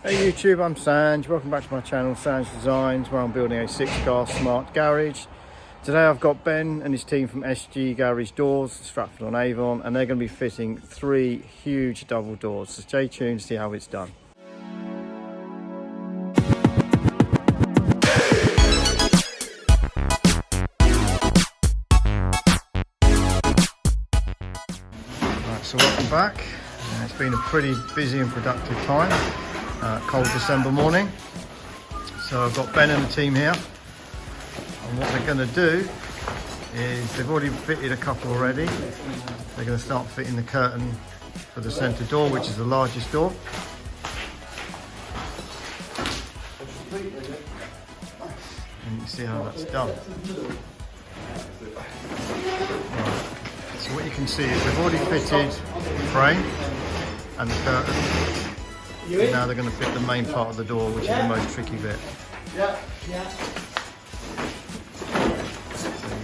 Hey YouTube, I'm Sanj. Welcome back to my channel, Sanj Designs, where I'm building a 6-car smart garage. Today I've got Ben and his team from SGDoors, Stratford on Avon, and they're going to be fitting 3 huge double doors. So stay tuned to see how it's done. Right, so welcome back. It's been a pretty busy and productive time. Cold December morning. So I've got Ben and the team here, and what they're going to do is they've already fitted a couple already. They're going to start fitting the curtain for the centre door, which is the largest door. And you can see how that's done. Right. So what you can see is they've already fitted the frame and the curtain. And now they're going to fit the main part of the door, which is the most tricky bit. There you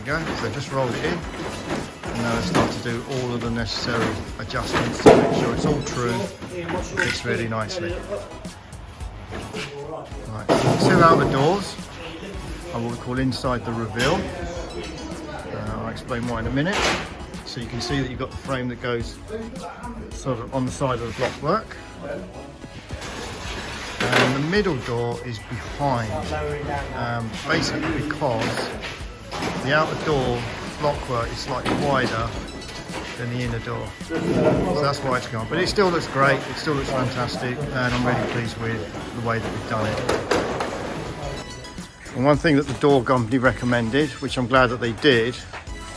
go. So just rolled it in, and now they start to do all of the necessary adjustments to make sure it's all true and fits really nicely. Right, so 2 outer doors are what we call inside the reveal. I'll explain why in a minute. So you can see that you've got the frame that goes sort of on the side of the block work. And the middle door is behind, basically because the outer door blockwork is slightly wider than the inner door. So that's why it's gone. But it still looks great, it still looks fantastic, and I'm really pleased with the way that we've done it. And one thing that the door company recommended, which I'm glad that they did,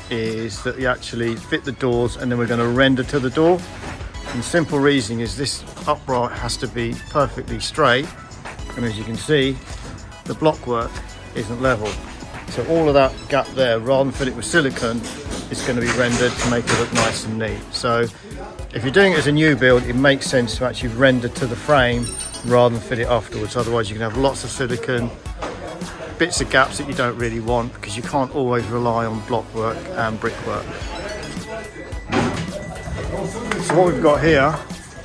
is that you actually fit the doors and then we're going to render to the door. And the simple reason is this upright has to be perfectly straight, and as you can see the block work isn't level, so all of that gap there, rather than fill it with silicone, is going to be rendered to make it look nice and neat. So if you're doing it as a new build, it makes sense to actually render to the frame rather than fit it afterwards. Otherwise you can have lots of silicone, bits of gaps that you don't really want, because you can't always rely on block work and brickwork. So what we've got here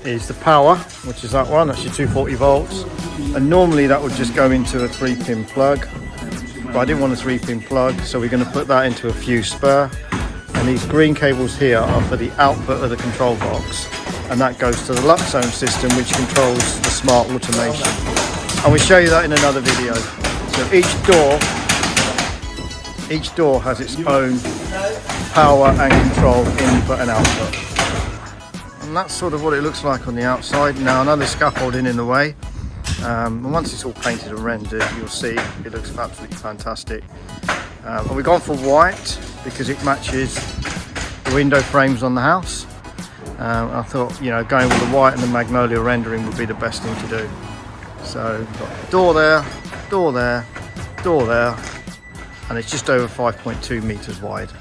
is the power, which is that one, that's your 240 volts. And normally that would just go into a 3-pin plug, but I didn't want a 3-pin plug, so we're going to put that into a fuse spur. And these green cables here are for the output of the control box, and that goes to the Luxone system, which controls the smart automation. And we'll show you that in another video. So each door has its own power and control input and output. And that's sort of what it looks like on the outside. Now another scaffolding in the way, and once it's all painted and rendered, you'll see it looks absolutely fantastic. And we've gone for white because it matches the window frames on the house. I thought, you know, going with the white and the magnolia rendering would be the best thing to do. So we've got a door there, door there, door there, and it's just over 5.2 meters wide.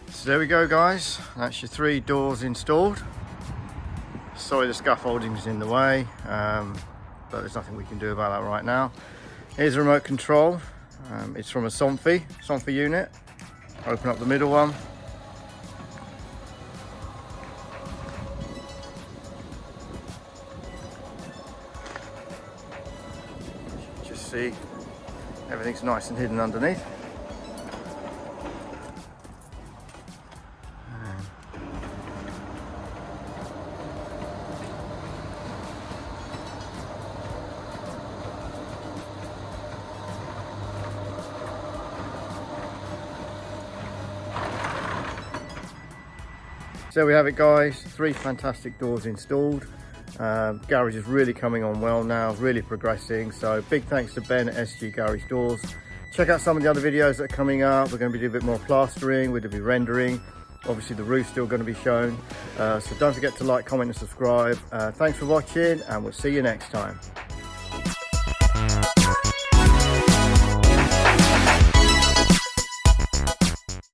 So there we go guys, that's your 3 doors installed. Sorry the scaffolding is in the way, but there's nothing we can do about that right now. Here's a remote control, it's from a Somfy unit. Open up the middle one. Just see, everything's nice and hidden underneath. So there we have it guys, 3 fantastic doors installed. Garage is really coming on well now, really progressing. So big thanks to Ben at SGDoors. Check out some of the other videos that are coming up. We're going to be doing a bit more plastering, we're going to be rendering. Obviously the roof's still going to be shown. So don't forget to like, comment and subscribe. Thanks for watching, and we'll see you next time.